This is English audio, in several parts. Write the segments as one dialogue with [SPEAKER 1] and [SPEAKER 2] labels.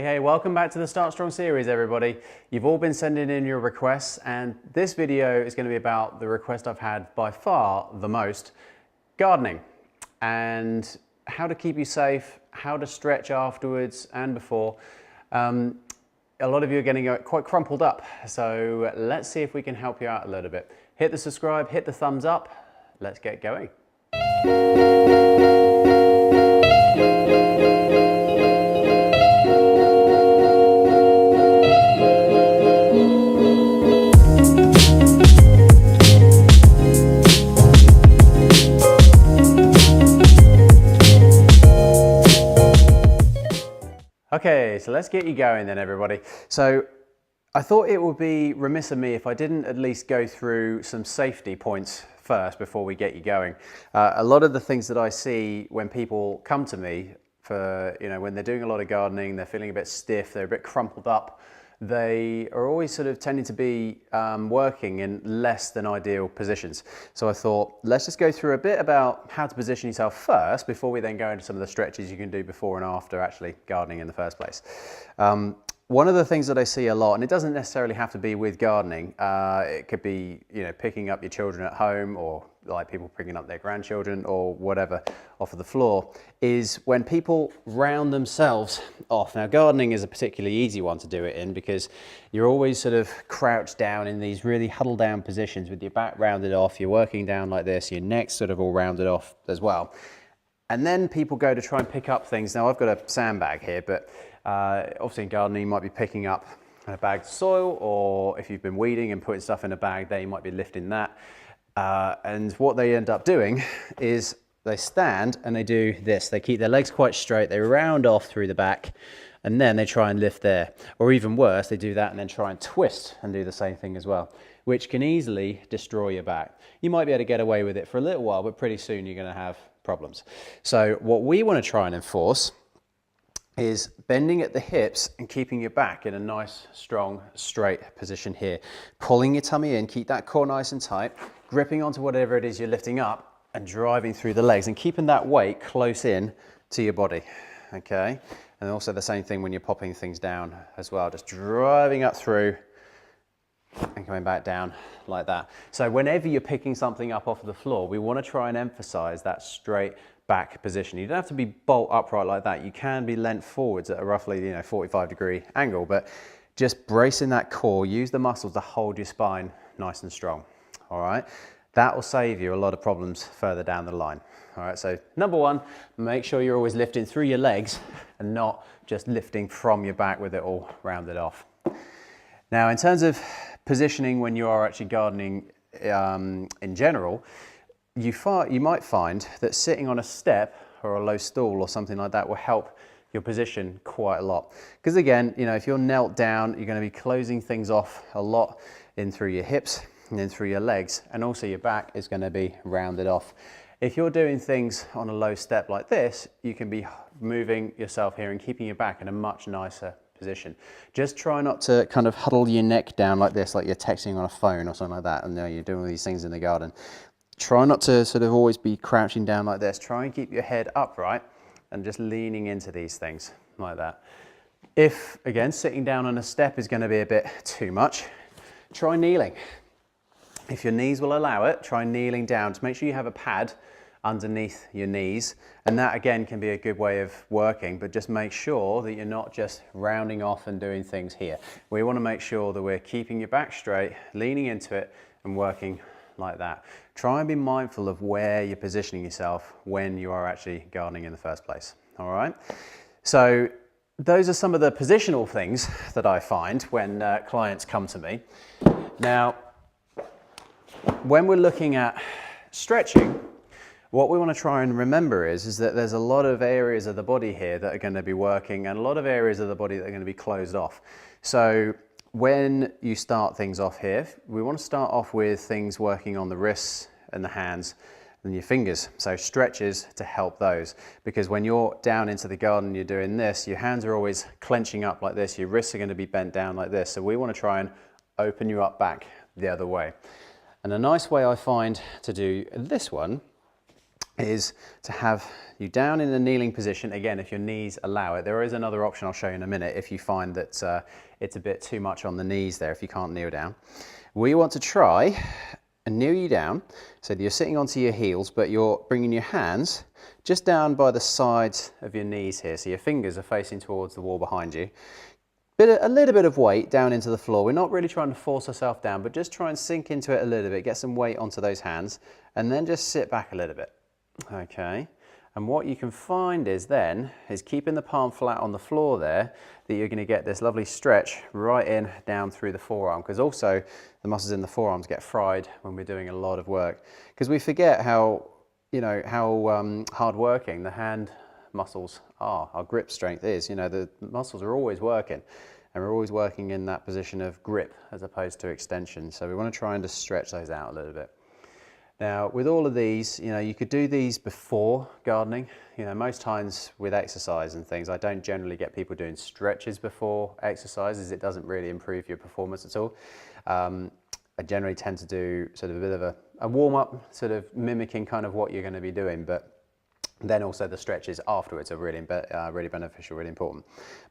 [SPEAKER 1] Hey, welcome back to the StartStrong Series, everybody. You've all been sending in your requests, and this video is going to be about the request I've had by far the most, gardening, and how to keep you safe, how to stretch afterwards and before. A lot of you are getting quite crumpled up, so let's see if we can help you out a little bit. Hit the subscribe, hit the thumbs up, let's get going. Okay, so let's get you going then, everybody. So I thought it would be remiss of me if I didn't at least go through some safety points first before we get you going. A lot of the things that I see when people come to me for, when they're doing a lot of gardening, they're feeling a bit stiff, they're a bit crumpled up, they are always sort of tending to be working in less than ideal positions. So I thought, let's just go through a bit about how to position yourself first before we then go into some of the stretches you can do before and after actually gardening in the first place. One of the things that I see a lot, and it doesn't necessarily have to be with gardening, it could be, picking up your children at home, or like people picking up their grandchildren or whatever off of the floor, is when people round themselves off. Now, gardening is a particularly easy one to do it in because you're always sort of crouched down in these really huddled down positions with your back rounded off, you're working down like this, your neck's sort of all rounded off as well. And then people go to try and pick up things. Now, I've got a sandbag here, but obviously in gardening you might be picking up a bagged soil, or if you've been weeding and putting stuff in a bag there, you might be lifting that. And what they end up doing is they stand and they do this. They keep their legs quite straight, they round off through the back, and then they try and lift there. Or even worse, they do that and then try and twist and do the same thing as well, which can easily destroy your back. You might be able to get away with it for a little while, but pretty soon you're going to have problems. So what we want to try and enforce is bending at the hips and keeping your back in a nice, strong, straight position here. Pulling your tummy in, keep that core nice and tight, gripping onto whatever it is you're lifting up and driving through the legs and keeping that weight close in to your body, okay? And also the same thing when you're popping things down as well, just driving up through and coming back down like that. So whenever you're picking something up off the floor, we want to try and emphasize that straight back position. You don't have to be bolt upright like that. You can be leant forwards at a roughly 45-degree angle, but just bracing that core, use the muscles to hold your spine nice and strong. All right, that will save you a lot of problems further down the line. All right, so number one, make sure you're always lifting through your legs and not just lifting from your back with it all rounded off. Now, in terms of positioning when you are actually gardening in general, you might find that sitting on a step or a low stool or something like that will help your position quite a lot. Because again, if you're knelt down, you're going to be closing things off a lot in through your hips and in through your legs, and also your back is going to be rounded off. If you're doing things on a low step like this, you can be moving yourself here and keeping your back in a much nicer position. Just try not to kind of huddle your neck down like this, like you're texting on a phone or something like that, and you're doing all these things in the garden. Try not to sort of always be crouching down like this. Try and keep your head upright and just leaning into these things like that. If, again, sitting down on a step is going to be a bit too much, try kneeling. If your knees will allow it, try kneeling down to make sure you have a pad underneath your knees, and that again can be a good way of working, but just make sure that you're not just rounding off and doing things here. We want to make sure that we're keeping your back straight, leaning into it and working like that. Try and be mindful of where you're positioning yourself when you are actually gardening in the first place. All right, so those are some of the positional things that I find when clients come to me. Now, when we're looking at stretching, what we want to try and remember is that there's a lot of areas of the body here that are going to be working, and a lot of areas of the body that are going to be closed off. So when you start things off here, we want to start off with things working on the wrists and the hands and your fingers. So stretches to help those, because when you're down into the garden, you're doing this, your hands are always clenching up like this, your wrists are going to be bent down like this. So we want to try and open you up back the other way. And a nice way I find to do this one is to have you down in a kneeling position. Again, if your knees allow it. There is another option I'll show you in a minute if you find that it's a bit too much on the knees there, if you can't kneel down. We want to try and kneel you down so that you're sitting onto your heels, but you're bringing your hands just down by the sides of your knees here. So your fingers are facing towards the wall behind you. A little bit of weight down into the floor. We're not really trying to force ourselves down, but just try and sink into it a little bit, get some weight onto those hands, and then just sit back a little bit. Okay, and what you can find is keeping the palm flat on the floor there, that you're going to get this lovely stretch right in down through the forearm, because also the muscles in the forearms get fried when we're doing a lot of work, because we forget how hard working the hand muscles are, our grip strength is. The muscles are always working, and we're always working in that position of grip as opposed to extension. So we want to try and just stretch those out a little bit. Now, with all of these, you could do these before gardening. Most times with exercise and things, I don't generally get people doing stretches before exercises. It doesn't really improve your performance at all. I generally tend to do sort of a bit of a warm-up, sort of mimicking kind of what you're going to be doing, but then also the stretches afterwards are really beneficial, really important.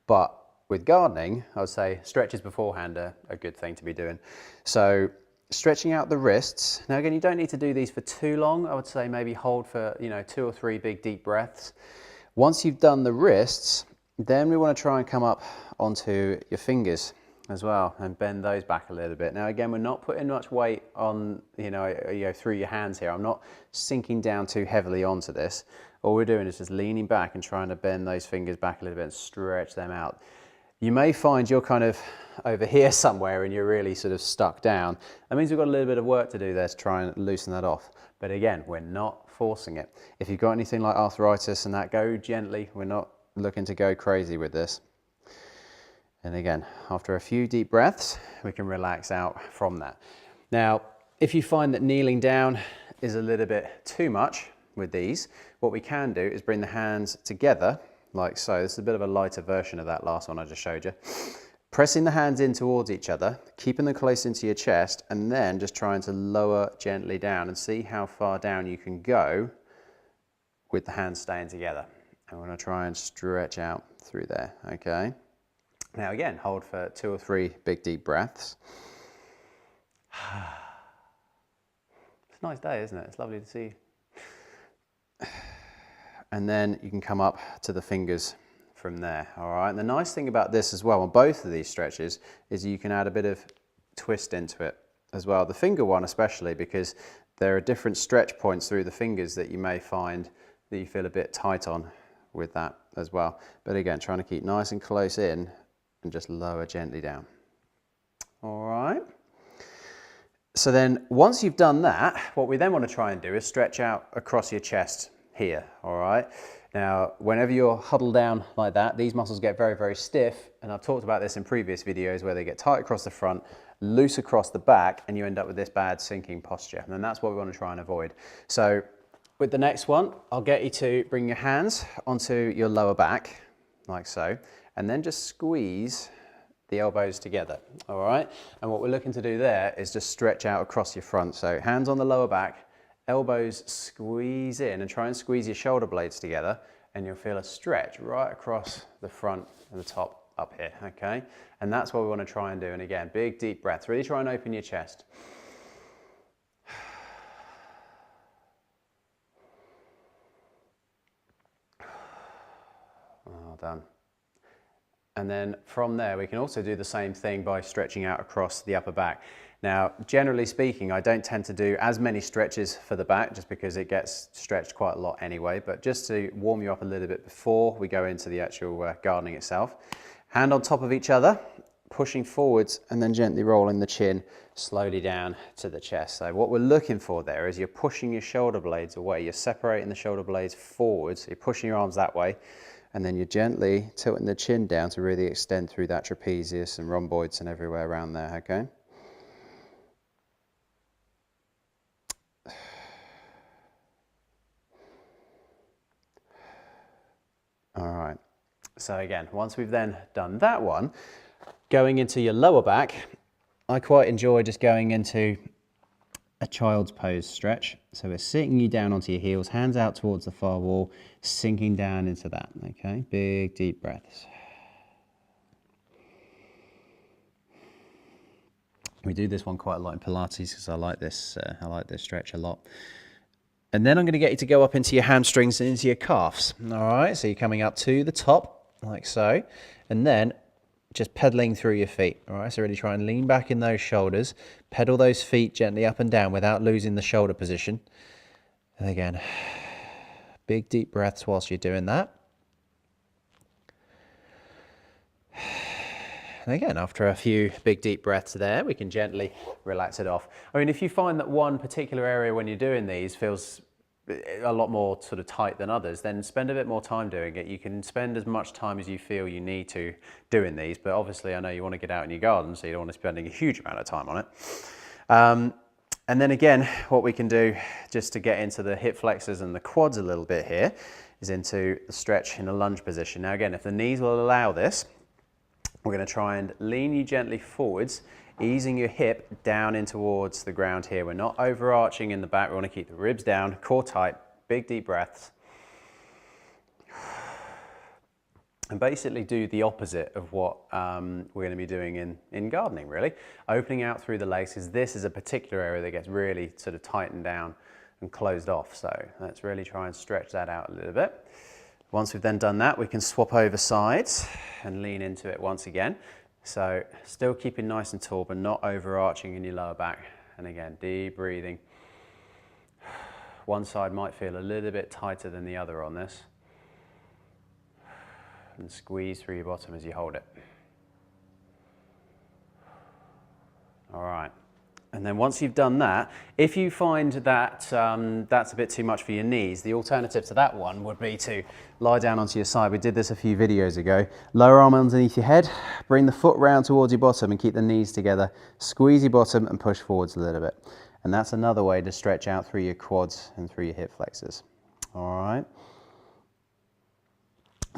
[SPEAKER 1] But with gardening, I would say stretches beforehand are a good thing to be doing. So stretching out the wrists. Now again, you don't need to do these for too long. I would say maybe hold for 2 or 3 big deep breaths. Once you've done the wrists, then we want to try and come up onto your fingers as well and bend those back a little bit. Now again, we're not putting much weight on through your hands here. I'm not sinking down too heavily onto this. All we're doing is just leaning back and trying to bend those fingers back a little bit and stretch them out. You may find you're kind of over here somewhere and you're really sort of stuck down. That means we've got a little bit of work to do there to try and loosen that off. But again, we're not forcing it. If you've got anything like arthritis and that, go gently. We're not looking to go crazy with this. And again, after a few deep breaths, we can relax out from that. Now, if you find that kneeling down is a little bit too much with these, what we can do is bring the hands together like so. This is a bit of a lighter version of that last one I just showed you. Pressing the hands in towards each other, keeping them close into your chest, and then just trying to lower gently down and see how far down you can go with the hands staying together. And we're going to try and stretch out through there, okay? Now again, hold for 2 or 3 big deep breaths. It's a nice day, isn't it? It's lovely to see. And then you can come up to the fingers from there, all right? And the nice thing about this as well, on both of these stretches, is you can add a bit of twist into it as well. The finger one especially, because there are different stretch points through the fingers that you may find that you feel a bit tight on with that as well. But again, trying to keep nice and close in and just lower gently down. All right. So then once you've done that, what we then want to try and do is stretch out across your chest here, all right? Now, whenever you're huddled down like that, these muscles get very, very stiff. And I've talked about this in previous videos where they get tight across the front, loose across the back, and you end up with this bad sinking posture. And that's what we want to try and avoid. So with the next one, I'll get you to bring your hands onto your lower back, like so, and then just squeeze the elbows together, all right? And what we're looking to do there is just stretch out across your front. So hands on the lower back, elbows squeeze in, and try and squeeze your shoulder blades together, and you'll feel a stretch right across the front and the top up here, okay? And that's what we want to try and do. And again, big deep breaths. Really try and open your chest. Well done. And then from there, we can also do the same thing by stretching out across the upper back. Now, generally speaking, I don't tend to do as many stretches for the back just because it gets stretched quite a lot anyway, but just to warm you up a little bit before we go into the actual gardening itself. Hand on top of each other, pushing forwards and then gently rolling the chin slowly down to the chest. So what we're looking for there is you're pushing your shoulder blades away. You're separating the shoulder blades forwards. So you're pushing your arms that way, and then you're gently tilting the chin down to really extend through that trapezius and rhomboids and everywhere around there, okay? All right, so again, once we've then done that one, going into your lower back, I quite enjoy just going into a child's pose stretch. So we're sitting you down onto your heels, hands out towards the far wall, sinking down into that, okay? Big, deep breaths. We do this one quite a lot in Pilates because I like this stretch a lot. And then I'm going to get you to go up into your hamstrings and into your calves. All right, so you're coming up to the top, like so, and then just pedaling through your feet. All right, so really try and lean back in those shoulders, pedal those feet gently up and down without losing the shoulder position. And again, big deep breaths whilst you're doing that. And again, after a few big deep breaths there, we can gently relax it off. I mean, if you find that one particular area when you're doing these feels a lot more sort of tight than others, then spend a bit more time doing it. You can spend as much time as you feel you need to doing these, but obviously I know you want to get out in your garden, so you don't want to be spending a huge amount of time on it. And then again, what we can do just to get into the hip flexors and the quads a little bit here is into the stretch in a lunge position. Now again, if the knees will allow this, we're going to try and lean you gently forwards, easing your hip down in towards the ground here. We're not overarching in the back. We want to keep the ribs down, core tight, big deep breaths. And basically do the opposite of what we're going to be doing in gardening, really. Opening out through the legs, because this is a particular area that gets really sort of tightened down and closed off. So let's really try and stretch that out a little bit. Once we've then done that, we can swap over sides and lean into it once again. So still keeping nice and tall, but not overarching in your lower back. And again, deep breathing. One side might feel a little bit tighter than the other on this. And squeeze through your bottom as you hold it. All right. And then once you've done that, if you find that that's a bit too much for your knees, the alternative to that one would be to lie down onto your side. We did this a few videos ago. Lower arm underneath your head, bring the foot round towards your bottom and keep the knees together. Squeeze your bottom and push forwards a little bit. And that's another way to stretch out through your quads and through your hip flexors. All right.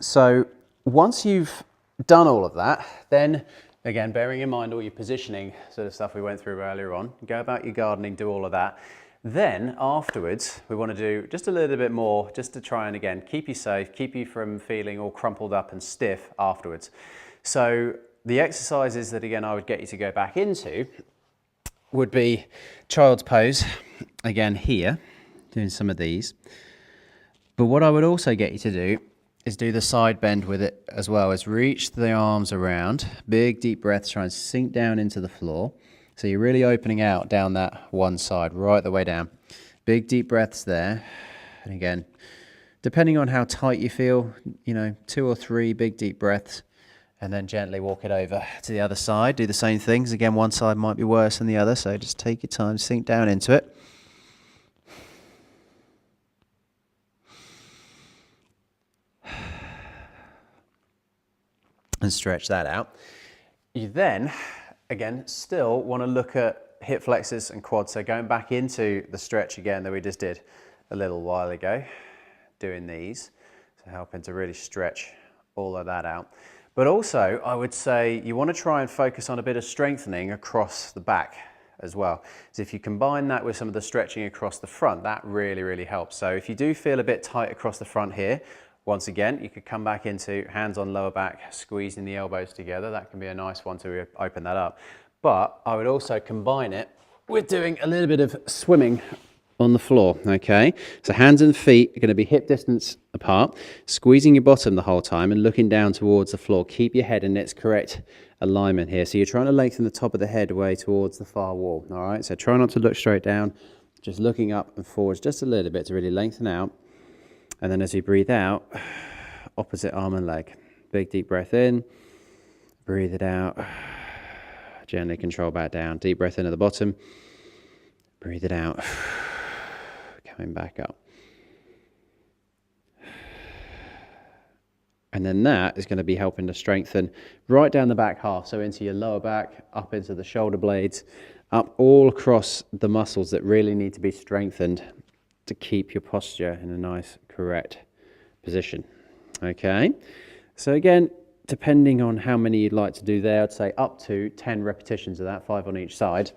[SPEAKER 1] So once you've done all of that, then again, bearing in mind all your positioning sort of stuff we went through earlier on, go about your gardening, do all of that. Then afterwards, we want to do just a little bit more just to try and again, keep you safe, keep you from feeling all crumpled up and stiff afterwards. So the exercises that again, I would get you to go back into would be child's pose, again here, doing some of these. But what I would also get you to do is do the side bend with it as well, is reach the arms around, big deep breaths, try and sink down into the floor. So you're really opening out down that one side, right the way down. Big deep breaths there. And again, depending on how tight you feel, 2 or 3 big deep breaths, and then gently walk it over to the other side. Do the same things. Again, one side might be worse than the other, so just take your time, sink down into it. And stretch that out. You then, again, still want to look at hip flexors and quads. So going back into the stretch again that we just did a little while ago, doing these, so helping to really stretch all of that out. But also, I would say you want to try and focus on a bit of strengthening across the back as well. So if you combine that with some of the stretching across the front, that really, really helps. So if you do feel a bit tight across the front here, once again, you could come back into hands on lower back, squeezing the elbows together. That can be a nice one to open that up. But I would also combine it with doing a little bit of swimming on the floor, okay? So hands and feet are going to be hip distance apart, squeezing your bottom the whole time and looking down towards the floor. Keep your head in its correct alignment here. So you're trying to lengthen the top of the head away towards the far wall, all right? So try not to look straight down, just looking up and forwards just a little bit to really lengthen out. And then as you breathe out, opposite arm and leg. Big deep breath in, breathe it out, gently control back down. Deep breath in at the bottom, breathe it out, coming back up. And then that is going to be helping to strengthen right down the back half, so into your lower back, up into the shoulder blades, up all across the muscles that really need to be strengthened to keep your posture in a nice, correct position. Okay, so again, depending on how many you'd like to do there, I'd say up to 10 repetitions of that, 5 on each side.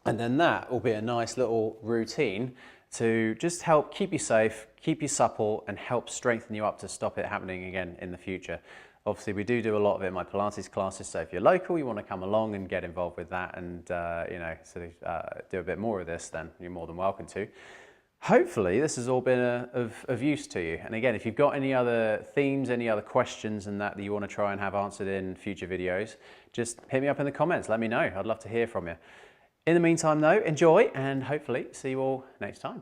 [SPEAKER 1] And then that will be a nice little routine to just help keep you safe, keep you supple, and help strengthen you up to stop it happening again in the future. Obviously, we do a lot of it in my Pilates classes, so if you're local, you want to come along and get involved with that and you know, sort of do a bit more of this, then you're more than welcome to. Hopefully this has all been of use to you. And again, if you've got any other themes, any other questions and that you want to try and have answered in future videos, just hit me up in the comments, let me know. I'd love to hear from you. In the meantime though, enjoy and hopefully see you all next time.